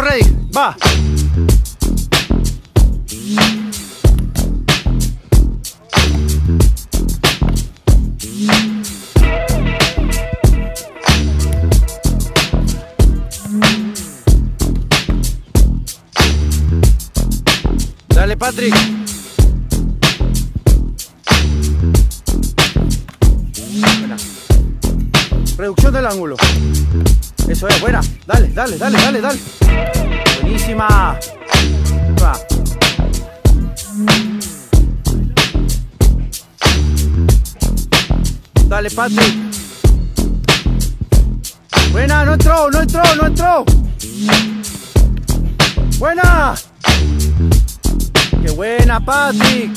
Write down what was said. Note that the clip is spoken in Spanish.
ready. Va. Dale, Patrick. Buena. Reducción del ángulo. Eso es, buena. Dale, dale, dale, dale, dale. Buenísima. Va. Dale, Patrick. Buena, no entró, no entró, no entró. Buena. Qué buena, Patrick.